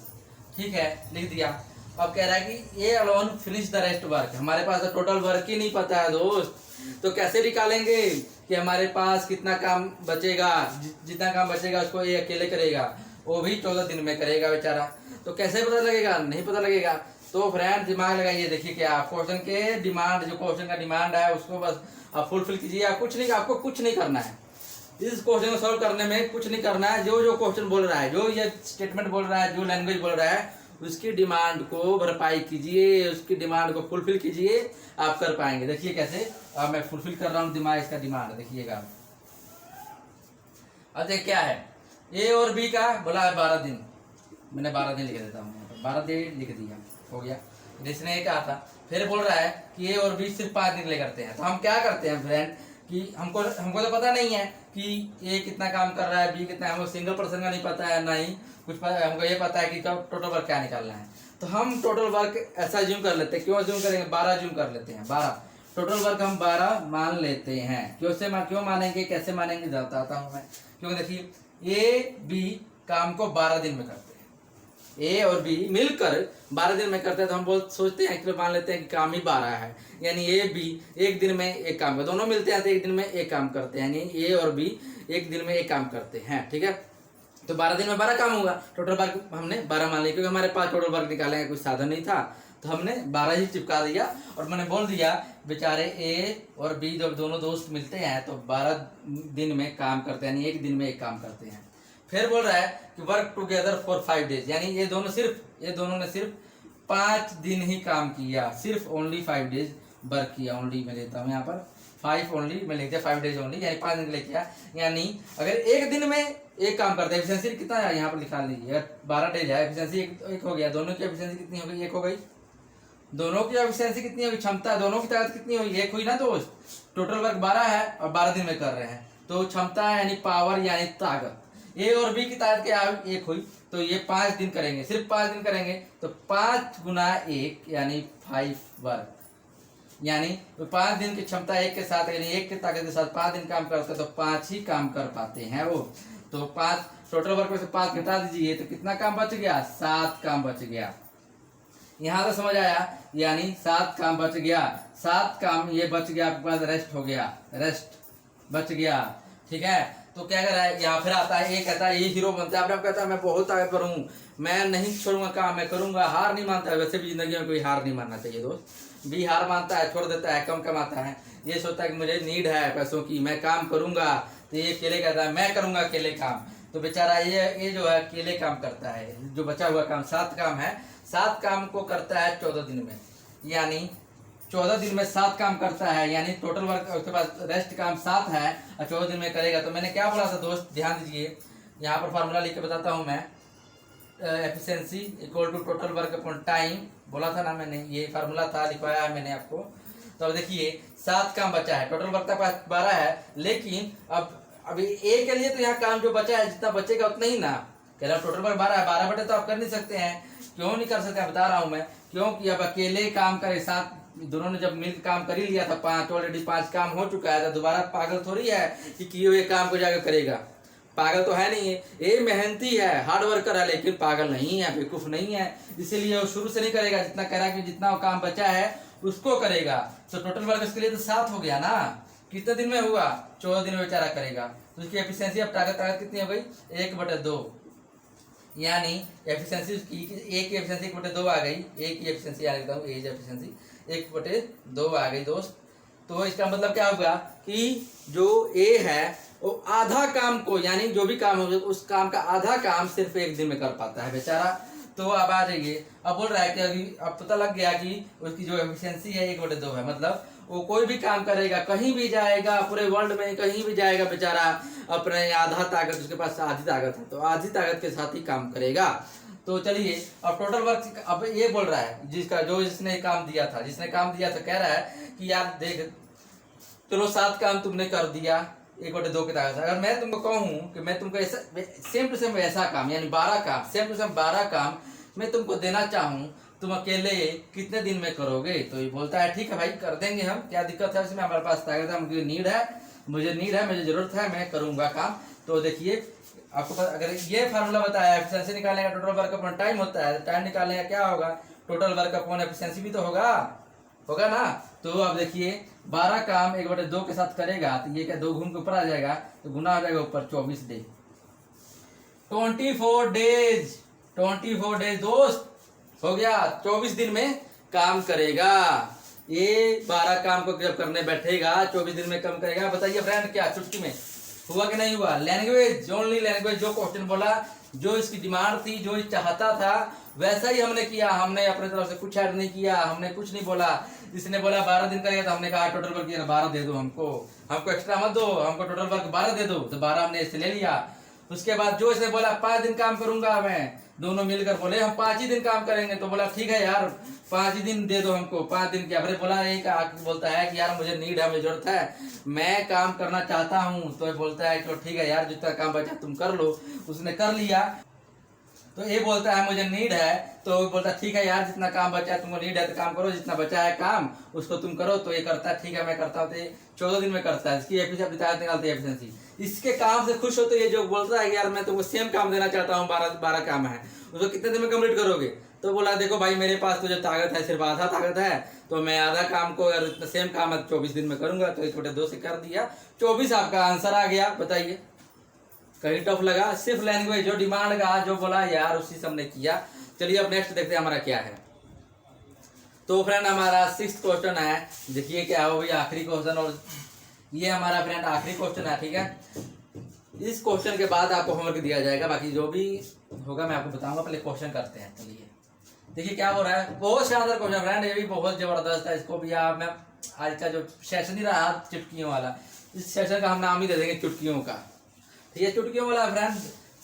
ठीक है, लिख दिया। अब कह रहा है कि A alone finish the rest work, हमारे पास तो टोटल वर्क ही नहीं पता है दोस्त, तो कैसे निकालेंगे कि हमारे पास कितना काम बचेगा। जितना काम बचेगा उसको ए अकेले करेगा, वो भी 14 दिन में करेगा बेचारा, तो कैसे पता लगेगा, नहीं पता लगेगा। तो फ्रेंड दिमाग लगाइए, देखिए क्या क्वेश्चन के डिमांड, जो क्वेश्चन का डिमांड है उसको बस आप फुलफिल कीजिए। आप कुछ नहीं, आपको कुछ नहीं करना है इस क्वेश्चन को सॉल्व करने में, कुछ नहीं करना है। जो जो क्वेश्चन बोल रहा है, जो ये स्टेटमेंट बोल रहा है, जो लैंग्वेज बोल रहा है, उसकी डिमांड को भरपाई कीजिए, उसकी डिमांड को फुलफिल कीजिए, आप कर पाएंगे। देखिए कैसे, अब मैं फुलफिल कर रहा हूँ दिमाग इसका डिमांड, देखिएगा। अब देख क्या है, ए और बी का बोला है 12 दिन, मैंने 12 दिन लिख देता हूँ, 12 दिन लिख दिया, हो गया। जिसने ये कहा था। फिर बोल रहा है कि ए और बी सिर्फ 5 दिन के लिए करते हैं। तो हम क्या करते हैं फ्रेंड कि हमको तो पता नहीं है कि ए कितना काम कर रहा है, बी कितना है, हमको सिंगल पर्सन का नहीं पता है, ना ही कुछ पता, हमको ये पता है कि टोटल वर्क क्या निकालना है। तो हम टोटल वर्क ऐसा ज्यूम कर लेते हैं। क्यों ज्यूम करेंगे? 12 ज्यूम कर लेते हैं। 12 टोटल वर्क हम 12 मान लेते हैं। क्यों मानेंगे, कैसे मानेंगे बताता हूँ मैं। क्योंकि देखिए ए बी काम को 12 दिन में करते हैं, ए और बी मिलकर 12 दिन में करते हैं। तो हम सोचते हैं कि मान लेते हैं कि काम ही 12 है, यानी ए बी एक दिन में एक काम, दोनों मिलते हैं तो एक दिन में एक काम करते हैं, यानी ए और बी एक दिन में एक काम करते हैं। ठीक है, तो 12 दिन में 12 काम होगा। टोटल वर्क हमने 12 मान लिया, क्योंकि हमारे पास टोटल वर्क निकालने का कोई साधन नहीं था, तो हमने 12 ही चिपका दिया। और मैंने बोल दिया बेचारे ए और बी जब दोनों दोस्त मिलते हैं तो 12 दिन में काम करते हैं, यानी एक दिन में एक काम करते हैं। फिर बोल रहा है कि वर्क टुगेदर फॉर 5 डेज, यानी ये दोनों ने सिर्फ 5 दिन ही काम किया, सिर्फ ओनली 5 डेज वर्क किया। ओनली मैं लेता हूँ यहाँ पर 5 ओनली, मैं लिखते 5 डेज ओनली, यानी 5 दिन के लिए किया। यानी अगर एक दिन में एक काम करते हैं, एफिशिएंसी कितना है यहाँ पर लिखा लीजिए, 12 डेज है, एफिशिएंसी एक हो गया। दोनों की एफिशिएंसी कितनी हो गई? एक हो गई। दोनों की एफिशिएंसी कितनी होगी? क्षमता, दोनों की ताकत कितनी होगी? एक हुई ना दोस्त। टोटल वर्क 12 है और 12 दिन में कर रहे हैं, तो क्षमता यानी पावर यानी ताकत, ए और बी की ताकत क्या एक हुई, तो ये 5 दिन करेंगे, सिर्फ 5 दिन करेंगे। तो 5 गुना 1 यानी 5 वर्क, यानी तो 5 दिन की क्षमता एक के साथ, यानी एक की ताकत के साथ 5 दिन काम करते हैं, तो 5 ही काम कर पाते हैं वो। तो 5 टोटल वर्क में से 5 घटा दीजिए तो कितना काम बच गया? 7 काम बच गया। यहाँ तो समझ आया, यानी 7 काम बच गया। 7 काम ये बच गया आपके पास, रेस्ट हो गया, रेस्ट बच गया। ठीक है, तो क्या कर रहा है यहाँ? फिर आता है, ये कहता है, ये हीरो बनता है, अब कहता है मैं बहुत ताकतवर हूँ, मैं नहीं छोड़ूंगा काम, मैं करूंगा, हार नहीं मानता है। वैसे भी जिंदगी में कोई हार नहीं मानना चाहिए दोस्त। बी हार मानता है, छोड़ देता है, कम कमाता है, ये सोचता है कि मुझे नीड है पैसों की, मैं काम करूंगा। तो ये अकेले कहता है मैं करूंगा अकेले काम, तो बेचारा ये जो है अकेले काम करता है। जो बचा हुआ काम 7 काम है, 7 काम को करता है 14 दिन में, यानी 14 दिन में 7 काम करता है, यानी टोटल वर्क उसके पास रेस्ट काम 7 है और 14 दिन में करेगा। तो मैंने क्या बोला था दोस्त, ध्यान दीजिए, यहाँ पर फार्मूला लिख के बताता हूँ मैं। Efficiency equal to total work upon time बोला था ना मैंने, ये फार्मूला था, लिखवाया है मैंने आपको। तो अब देखिए 7 काम बचा है, टोटल वर्क का 12 है, लेकिन अब अभी ए के लिए तो यहाँ काम जो बचा है, जितना बचेगा उतना ही ना, कह रहा टोटल वर्क 12 है, 12 बटे तो आप कर नहीं सकते हैं। क्यों नहीं कर सकते बता रहा हूँ मैं, क्योंकि अब अकेले काम करे, 7 दोनों ने जब मिलकर काम कर ही लिया था, 5 ऑलरेडी 5 काम हो चुका है, तो दोबारा पागल थोड़ी है कि किए हुए काम को जाकर करेगा, पागल तो है नहीं है। ये मेहनती है, हार्ड वर्कर है, लेकिन पागल नहीं है, बेवकूफ नहीं है, इसीलिए वो शुरू से नहीं करेगा। जितना कह रहा है कि जितना काम बचा है उसको करेगा। तो टोटल वर्क इसके लिए तो 7 हो गया ना, कितने दिन में हुआ? 14 दिन में बेचारा करेगा। तो उसकी एफिशिएंसी अब ताकत कितनी हो गई? 1/2, यानी एफिशिएंसी एक की एफिशिएंसी 1/2 आ गई। एक की एफिशिएंसी आ लिखता हूँ, एज एफिशिएंसी 1/2 आ गई दोस्त। तो इसका मतलब क्या होगा कि जो ए है वो आधा काम को, यानी जो भी काम हो उस काम का आधा काम सिर्फ एक दिन में कर पाता है बेचारा। तो अब आ जाइए, अब बोल रहा है कि अभी अब पता लग गया कि उसकी जो एफिशिएंसी है 1/2 है, मतलब वो कोई भी काम करेगा, कहीं भी जाएगा, पूरे वर्ल्ड में कहीं भी जाएगा बेचारा, अपने आधा ताकत, उसके पास आधी ताकत है, तो आधी ताकत के साथ ही काम करेगा। तो चलिए अब टोटल वर्क, अब ये बोल रहा है जिसने काम दिया था, कह रहा है कि यार देख, चलो 7 काम तुमने कर दिया 1/2 की ताकत। अगर मैं तुमको कहूँ कि मैं तुमको ऐसा सेम टू सेम वैसा काम, यानी 12 काम, सेम टू सेम 12 काम मैं तुमको देना चाहूँ, तुम अकेले कितने दिन में करोगे? तो ये बोलता है ठीक है भाई, कर देंगे हम, क्या दिक्कत है इसमें, हमारे पास ताकत है, मुझे नीड है, मुझे जरूरत है, मैं करूंगा काम। तो देखिए आपको अगर ये फार्मूला बताया, एफिशिएंसी निकालने का टोटल वर्क अपॉन टाइम होता है, टाइम निकालने का क्या होगा? टोटल वर्क अपॉन एफिशिएंसी भी तो होगा ना। तो अब देखिए 12 काम 1/2 के साथ करेगा, तो ये क्या 2 घूम के ऊपर आ जाएगा, तो गुना हो जाएगा ऊपर 24 डे, 24 डेज दोस्त हो गया। 24 दिन में काम करेगा ये, 12 काम को जब करने बैठेगा 24 दिन में काम करेगा। बताइए फ्रेंड, क्या चुटकी में हुआ कि नहीं हुआ? लैंग्वेज, ओनली लैंग्वेज, जो क्वेश्चन बोला, जो इसकी डिमांड थी, जो चाहता था, वैसा ही हमने किया। हमने अपने तरफ से कुछ ऐड नहीं किया, हमने कुछ नहीं बोला। इसने बोला 12 दिन करेगा, तो हमने कहा टोटल वर्क 12 दे दो, हमको एक्स्ट्रा मत दो, हमको टोटल वर्क 12 दे दो, तो 12 हमने इससे ले लिया। उसके बाद जो इसने बोला 5 दिन काम करूंगा मैं, दोनों मिलकर बोले हम 5 ही दिन काम करेंगे। तो बोला ठीक है यार 5 ही दिन दे दो हमको, 5 दिन क्या। फिर बोला एक बोलता है कि यार मुझे नीड है, मुझे जरूरत है, मैं काम करना चाहता हूँ। तो ये बोलता है चलो ठीक है यार जितना काम बचा तुम कर लो। उसने कर लिया। तो ये बोलता है मुझे नीड है, तो बोलता ठीक है यार जितना काम बचा है तुमको नीड है तो काम करो, जितना बचा है काम उसको तुम करो। तो ये करता है ठीक है मैं करता हूँ। तो ये 14 दिन में करता है। इसकी एफिशिएंसी निकालती है एफिशिएंसी। इसके काम से खुश होते ये जो बोलता है यार मैं तुमको सेम काम देना चाहता हूँ, 12 काम है, उसको कितने दिन में कंप्लीट करोगे। तो बोला देखो भाई मेरे पास तो जो ताकत है सिर्फ आधा ताकत है, तो मैं आधा काम को अगर इतना सेम काम है 24 दिन में करूंगा। तो ये छोटे 2 से कर दिया 24। आपका आंसर आ गया। बताइए कहीं टफ लगा? सिर्फ लैंग्वेज जो डिमांड का जो बोला यार उसी से हमने किया। चलिए अब नेक्स्ट देखते हैं हमारा क्या है। तो फ्रेंड हमारा 6th क्वेश्चन है। देखिए क्या हो गया आखिरी क्वेश्चन, और ये हमारा फ्रेंड आखिरी क्वेश्चन है। ठीक है, इस क्वेश्चन के बाद आपको होमवर्क दिया जाएगा, बाकी जो भी होगा मैं आपको बताऊंगा। पहले क्वेश्चन करते हैं। चलिए देखिए क्या हो रहा है। बहुत शानदार क्वेश्चन फ्रेंड, ये भी बहुत जबरदस्त है। इसको भी आप, मैं आज का जो सेशन ही रहा चुटकियों वाला, इस सेशन का हम नाम ही दे देंगे चुटकियों का। ठीक है, चुटकियों वाला फ्रेंड।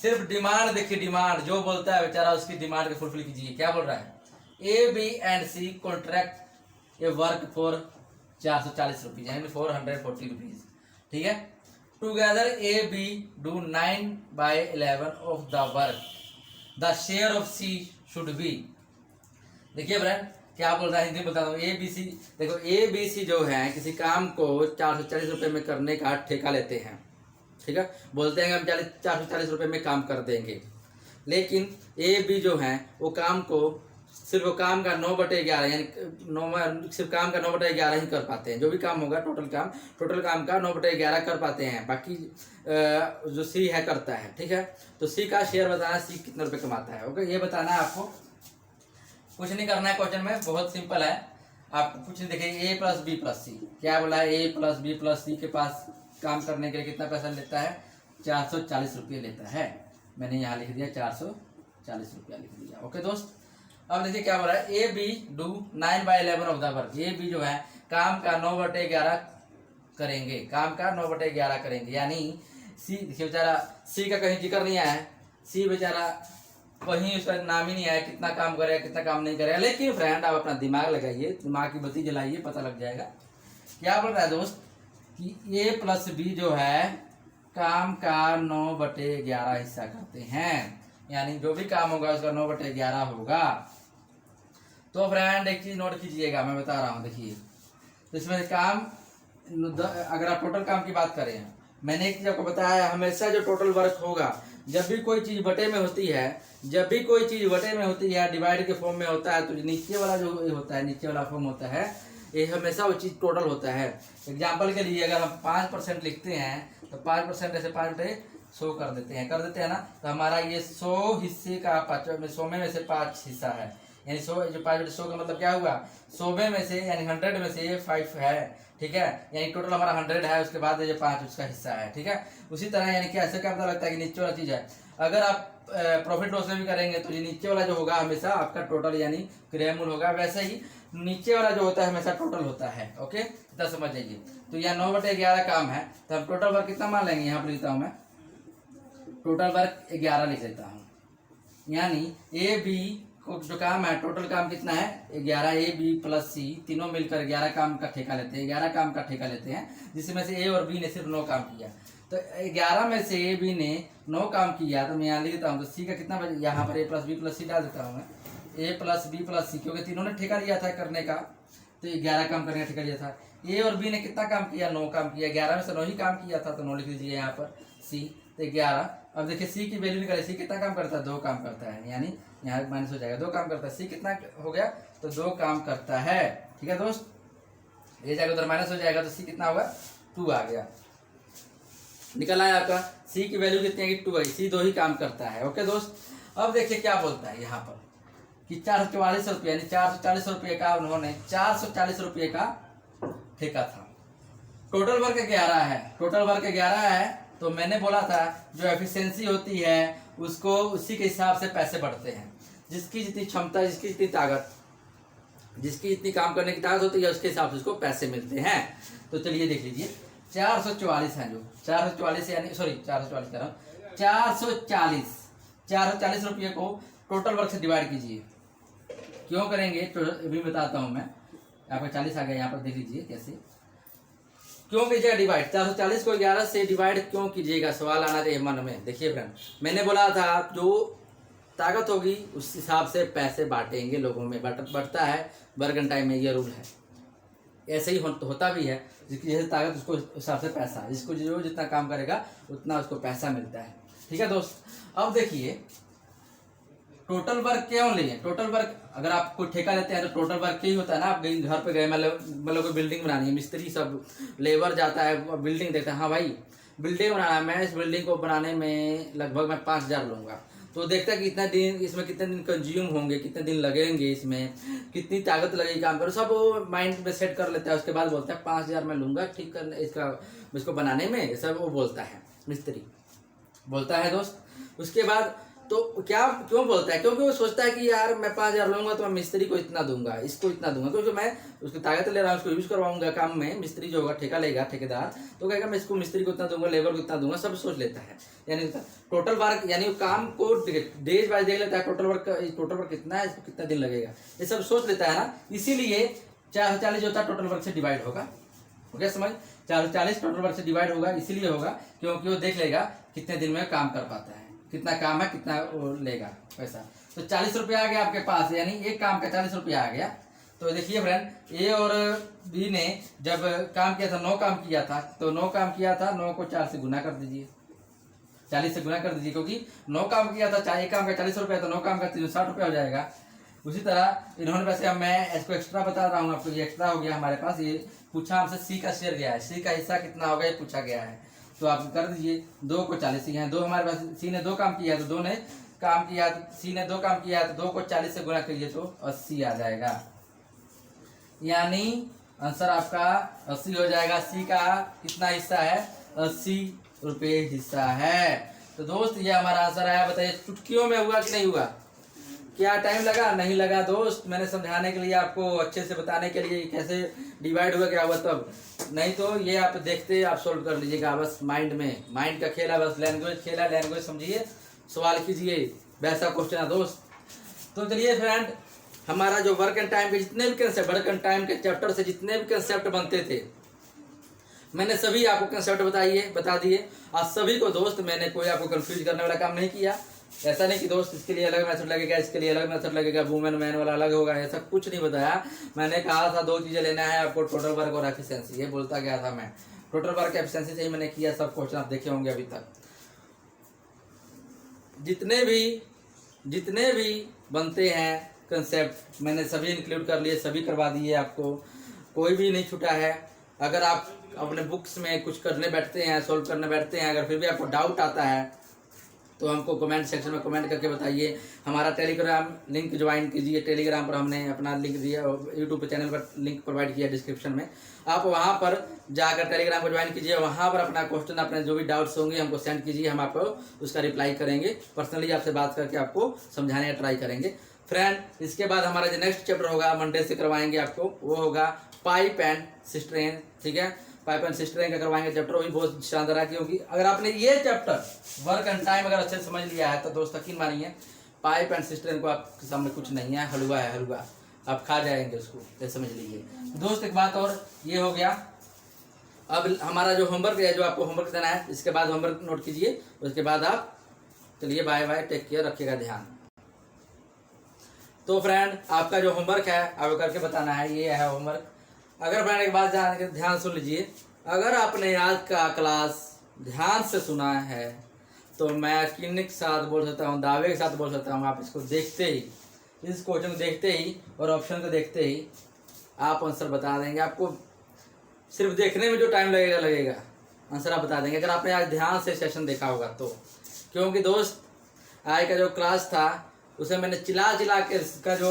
सिर्फ डिमांड देखिए, डिमांड जो बोलता है बेचारा उसकी डिमांड को फुलफिल कीजिए। क्या बोल रहा है? A B and C contract a work for 440 rupees यानी 440 रुपीज। ठीक है, together A B do 9/11 of the work, the share of C should be. देखिए फ्रेंड क्या बोल रहा है, हिंदी में बताता हूँ। ए बी सी, देखो ए बी सी जो है किसी काम को 440 रुपये में करने का ठेका लेते हैं। ठीक है, बोलते हैं हम 440 रुपये में काम कर देंगे, लेकिन ए बी जो है वो काम को सिर्फ काम का 9/11 यानी सिर्फ काम का 9/11 ही कर पाते हैं। जो भी काम होगा टोटल काम का 9/11 कर पाते हैं, बाकी जो सी है करता है। ठीक है, तो सी का शेयर बताना, सी कितने रुपए कमाता है। ओके, ये बताना है आपको, कुछ नहीं करना है। क्वेश्चन में बहुत सिंपल है, आपको कुछ नहीं। देखिए ए प्लस बी प्लस सी, क्या बोला है? ए प्लस बी प्लस सी के पास काम करने के लिए कितना पैसा लेता है? 440 रुपये लेता है। मैंने यहाँ लिख दिया 440 रुपया लिख दिया। ओके दोस्त, अब देखिए क्या बोला है। A B do 9/11 of the work, A B जो है काम का 9/11 करेंगे, काम का 9/11 करेंगे। यानी सी देखिए बेचारा, सी का कहीं जिक्र नहीं आया है। सी बेचारा कहीं उसका नाम ही नहीं आया कितना काम करेगा कितना काम नहीं करेगा। लेकिन फ्रेंड आप अपना दिमाग लगाइए, दिमाग की बत्ती जलाइए, पता लग जाएगा। क्या बोल रहा है दोस्त कि ए प्लस बी जो है काम का 9/11 हिस्सा करते हैं, यानी जो भी काम होगा उसका 9/11 होगा। तो फ्रेंड एक चीज नोट कीजिएगा, मैं बता रहा हूँ। देखिए तो इसमें काम, अगर आप टोटल काम की बात करें, मैंने एक चीज आपको बताया, हमेशा जो टोटल वर्क होगा, जब भी कोई चीज बटे में होती है, जब भी कोई चीज बटे में होती है, डिवाइड के फॉर्म में होता है, तो नीचे वाला जो होता है, नीचे वाला फॉर्म होता है, ये हमेशा वो चीज टोटल होता है। एग्जाम्पल के लिए अगर हम 5% लिखते हैं तो 5% ऐसे 5/100 कर देते हैं ना, तो हमारा ये 100 हिस्से का 100 में से 5 हिस्सा है, यानी 100 जो 5/100 का मतलब क्या हुआ? 100 में से यानी 100 में से ये 5 है। ठीक है, यानी टोटल हमारा 100 है, उसके बाद ये 5 उसका हिस्सा है। ठीक है, उसी तरह यानी कि ऐसे क्या पता लगता है कि नीचे वाला चीज है। अगर आप प्रॉफिट लॉस में भी करेंगे तो ये नीचे वाला जो होगा हमेशा आपका टोटल यानी क्रियामूल होगा, वैसे ही नीचे वाला जो होता है हमेशा टोटल होता है। ओके, इतना समझ जाइए। तो यहाँ 9/11 काम है, तो हम टोटल वर्क कितना मान लेंगे? यहाँ पर लिखता हूँ मैं, टोटल वर्क 11 लिख देता हूँ। यानी ए बी को जो काम है, टोटल काम कितना है? 11। ए बी प्लस सी तीनों मिलकर 11 काम का ठेका लेते हैं, 11 काम का ठेका लेते हैं, जिसमें से ए और बी ने सिर्फ 9 काम किया। तो 11 में से ए बी ने 9 काम किया, तो मैं यहाँ लिख देता हूँ। तो सी का कितना बचे? यहाँ पर ए प्लस बी प्लस सी डाल देता हूँ मैं, ए प्लस बी प्लस सी, क्योंकि तीनों ने ठेका लिया था करने का, तो 11 काम करने का ठेका लिया था। ए और बी ने कितना काम किया? 9 काम किया। 11 में से 9 ही काम किया था, तो 9 लिख दीजिए यहाँ पर सी, तो 11। अब देखिए सी की वैल्यू निकाले, सी कितना काम करता है? 2 काम करता है, यानी यहाँ माइनस हो जाएगा, 2 काम करता है। सी कितना हो गया? तो 2 काम करता है। ठीक है दोस्त, ये जाएगा उधर माइनस हो जाएगा, तो सी कितना होगा? 2 आ गया, निकल आया आपका। सी की वैल्यू कितनी है? 2 है। सी 2 ही काम करता है। ओके दोस्त, अब देखिए क्या बोलता है यहाँ पर कि 444 रुपये, यानी 440 रुपये का उन्होंने 440 रुपये का ठेका था। टोटल वर्क 11 है, टोटल वर्क 11 है, तो मैंने बोला था जो एफिशिएंसी होती है उसको उसी के हिसाब से पैसे बढ़ते हैं। जिसकी जितनी क्षमता, जिसकी जितनी ताकत, जिसकी इतनी काम करने की ताकत होती है, उसके हिसाब से उसको पैसे मिलते हैं। तो चलिए देख लीजिए, 444 है, जो 444 यानी 444 कह रहा हूँ, 440 रुपये को टोटल वर्क से डिवाइड कीजिए। क्यों करेंगे तो अभी बताता हूँ मैं। आपका 40 आ गया, यहाँ पर देख लीजिए कैसे क्यों कीजिएगा डिवाइड। 440 को 11 से डिवाइड क्यों कीजिएगा, सवाल आना चाहिए मन में। देखिए फ्रेंड, मैंने बोला था जो ताकत होगी उस हिसाब से पैसे बांटेंगे लोगों में, बढ़ता है वर्किंग टाइम में, ये रूल है। ऐसे ही होता भी है, जिसकी जैसे ताकत उसको हिसाब से पैसा, जिसको जो जितना काम करेगा उतना उसको पैसा मिलता है। ठीक है दोस्त, अब देखिए टोटल वर्क क्यों लिए। टोटल वर्क अगर आप कोई ठेका लेते हैं तो टोटल वर्क ही होता है ना। आप घर पे गए, मतलब कोई बिल्डिंग बनानी है, मिस्त्री सब लेबर जाता है, बिल्डिंग देखता है, हाँ भाई बिल्डिंग बनाना है, मैं इस बिल्डिंग को बनाने में लगभग मैं 5,000 लूँगा। तो देखता है कि इतना दिन इसमें कितने दिन कंज्यूम होंगे, कितने दिन लगेंगे, इसमें कितनी ताकत लगेगी काम करो, सब वो माइंड में सेट कर लेता है। उसके बाद बोलता है 5,000 मैं लूँगा ठीक करने इसको बनाने में, सब वो बोलता है, मिस्त्री बोलता है दोस्त। उसके बाद तो क्यों बोलता है, क्योंकि वो सोचता है कि यार मैं 5,000 लूँगा तो मैं मिस्त्री को इतना दूंगा, इसको इतना दूंगा, क्योंकि मैं उसकी ताकत ले रहा हूँ, उसको यूज़ करवाऊंगा काम में। मिस्त्री जो होगा ठेका लेगा, ठेकेदार तो कहेगा मैं इसको मिस्त्री को इतना दूंगा, लेबर को इतना दूंगा, सब सोच लेता है। यानी टोटल वर्क, यानी काम को डेज बाय देख लेता है, टोटल वर्क कितना है, इसको कितना दिन लगेगा, ये सब सोच लेता है ना। इसीलिए 440 जो होता है टोटल वर्क से डिवाइड होगा। हो गया समझ, 440 टोटल वर्क से डिवाइड होगा, इसीलिए होगा क्योंकि वो देख लेगा कितने दिन में काम कर पाता है, कितना काम है, कितना वो लेगा पैसा। तो 40 रुपया आ गया आपके पास, यानी एक काम का 40 रुपया आ गया। तो देखिए फ्रेंड, ए और बी ने जब काम किया था, 9 काम किया था, तो 9 काम किया था, 9 को 4 से गुना कर दीजिए, 40 से गुना कर दीजिए, क्योंकि 9 काम किया था, चाहे एक काम का 40 रुपया, तो 9 काम का 360 रुपया हो जाएगा। उसी तरह इन्होंने, वैसे अब मैं इसको एक्स्ट्रा बता रहा हूँ आपको, ये एक्स्ट्रा हो गया हमारे पास। ये पूछा हमसे सी का शेयर गया है, सी का हिस्सा कितना होगा ये पूछा गया है, तो आप कर दीजिए। 2 को 40 है, 2 हमारे पास, सी ने 2 काम किया तो 2 ने काम किया, सी ने 2 काम किया तो 2 को 40 से गुणा करिए तो 80 आ जाएगा। यानी आंसर आपका 80 हो जाएगा। सी का कितना हिस्सा है, 80 रुपये हिस्सा है। तो दोस्त ये हमारा आंसर आया। बताइए चुटकियों में हुआ कि नहीं हुआ, क्या टाइम लगा, नहीं लगा दोस्त। मैंने समझाने के लिए, आपको अच्छे से बताने के लिए कैसे डिवाइड हुआ क्या हुआ तब, नहीं तो ये आप देखते आप सोल्व कर लीजिएगा बस माइंड में। माइंड का खेल है बस, लैंग्वेज खेल है, लैंग्वेज समझिए, सवाल कीजिए, वैसा क्वेश्चन है दोस्त। तो चलिए फ्रेंड, हमारा जो वर्क एंड टाइम के जितने भी कंसेप्ट, वर्क एंड टाइम के चैप्टर से जितने भी कंसेप्ट बनते थे, मैंने सभी आपको कंसेप्ट बता दिए। आज सभी को दोस्त, मैंने कोई आपको कंफ्यूज करने वाला काम नहीं किया। ऐसा नहीं कि दोस्त इसके लिए अलग मेथड लगेगा, इसके लिए अलग मेथड लगेगा, वुमेन मैन वाला अलग होगा, ऐसा कुछ नहीं बताया। मैंने कहा था 2 चीजें लेना है आपको, टोटल वर्क और एफिशिएंसी, ये बोलता गया था मैं। टोटल वर्क एफिशिएंसी से ही मैंने किया, सब क्वेश्चन आप देखे होंगे अभी तक। जितने भी बनते हैं कंसेप्ट मैंने सभी इंक्लूड कर लिए, सभी करवा दिए आपको, कोई भी नहीं छूटा है। अगर आप अपने बुक्स में कुछ करने बैठते हैं, सोल्व करने बैठते हैं, अगर फिर भी आपको डाउट आता है तो हमको कमेंट सेक्शन में कमेंट करके बताइए। हमारा टेलीग्राम लिंक ज्वाइन कीजिए, टेलीग्राम पर हमने अपना लिंक दिया, यूट्यूब पे चैनल पर लिंक प्रोवाइड किया डिस्क्रिप्शन में, आप वहाँ पर जाकर टेलीग्राम को ज्वाइन कीजिए। वहाँ पर अपना क्वेश्चन, अपने जो भी डाउट्स होंगे हमको सेंड कीजिए, हम आपको उसका रिप्लाई करेंगे, पर्सनली आपसे बात करके आपको समझाने का ट्राई करेंगे फ्रेंड। इसके बाद हमारा जो नेक्स्ट चैप्टर होगा, मंडे से करवाएंगे आपको, वो होगा पाइप एंड सिस्टेन। ठीक है, पाइप एंड सिस्टेन का करवाएंगे चैप्टर, वो भी बहुत शानदार है, क्योंकि अगर आपने ये चैप्टर वर्क एंड टाइम अगर अच्छे से समझ लिया है तो दोस्त यकीन मानिए पाइप एंड सिस्टेन को आपके सामने कुछ नहीं है, हलवा है, हलवा आप खा जाएंगे उसको, ये समझ लीजिए दोस्त। एक बात और ये हो गया, अब हमारा जो होमवर्क है, जो आपको होमवर्क देना है, इसके बाद होमवर्क नोट कीजिए, उसके बाद आप चलिए बाय बाय, टेक केयर, रखिएगा ध्यान। तो फ्रेंड आपका जो होमवर्क है आपको करके बताना है, ये है होमवर्क। अगर फ्रेंड एक बात जान के ध्यान सुन लीजिए, अगर आपने आज का क्लास ध्यान से सुना है तो मैं यकीन के साथ बोल सकता हूँ, दावे के साथ बोल सकता हूँ, आप इसको देखते ही, इस क्वेश्चन को देखते ही और ऑप्शन को देखते ही आप आंसर बता देंगे। आपको सिर्फ देखने में जो टाइम लगेगा आंसर आप बता देंगे, अगर आपने आज ध्यान से सेशन देखा होगा तो। क्योंकि दोस्त आज का जो क्लास था उसे मैंने चिल्ला के इसका जो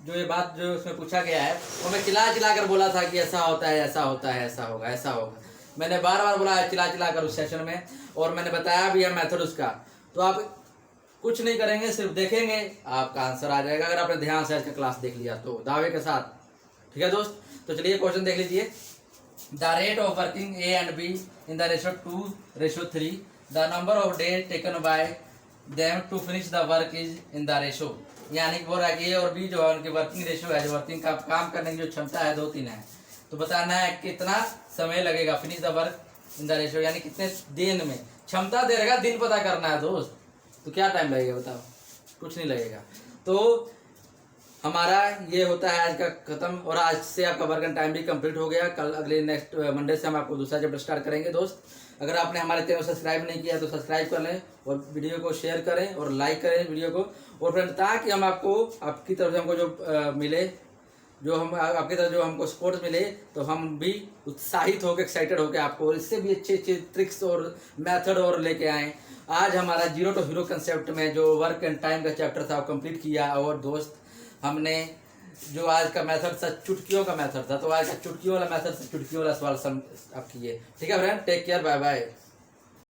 ये बात जो उसमें पूछा गया है, वो मैं चिल्ला कर बोला था कि ऐसा होता है, ऐसा होता है, ऐसा होगा, ऐसा होगा। मैंने बार बोला है चिल्ला कर उस सेशन में, और मैंने बताया भी है मेथड उसका। तो आप कुछ नहीं करेंगे, सिर्फ देखेंगे, आपका आंसर आ जाएगा, अगर आपने ध्यान से आज का क्लास देख लिया तो, दावे के साथ। ठीक है दोस्त, तो चलिए क्वेश्चन देख लीजिए। The rate of working A and B in the ratio 2:3, the number of day taken by them to finish the work is in the ratio, यानी कि बोल रहा है कि ए और बी जो है उनकी वर्किंग रेशो है, जो वर्किंग का काम करने की जो क्षमता है 2-3 है। तो बताना है कितना समय लगेगा, finish the work in the ratio यानी कितने दिन में, क्षमता दे रहेगा, दिन पता करना है दोस्त। तो क्या टाइम लगेगा बताओ, कुछ नहीं लगेगा। तो हमारा ये होता है आज का खत्म, और आज से आपका वर्क एंड टाइम भी कंप्लीट हो गया। कल अगले नेक्स्ट मंडे से हम आपको दूसरा चैप्टर स्टार्ट करेंगे दोस्त। अगर आपने हमारे चैनल को सब्सक्राइब नहीं किया तो सब्सक्राइब कर लें और वीडियो को शेयर करें और लाइक करें वीडियो को। और फ्रेंड ताकि हम आपको आपकी तरफ से हमको जो मिले, जो हम आपकी तरफ जो हमको सपोर्ट मिले, तो हम भी उत्साहित होकर एक्साइटेड होकर आपको इससे भी अच्छे अच्छे ट्रिक्स और मेथड और लेके आए। आज हमारा 0 to हीरो कंसेप्ट में जो वर्क एंड टाइम का चैप्टर था वो कंप्लीट किया। और दोस्त हमने जो आज का मेथड था चुटकियों का मेथड था, तो आज का चुटकियों वाला मेथड से चुटकियों वाला सवाल आप किए। ठीक है friend, take care, bye bye.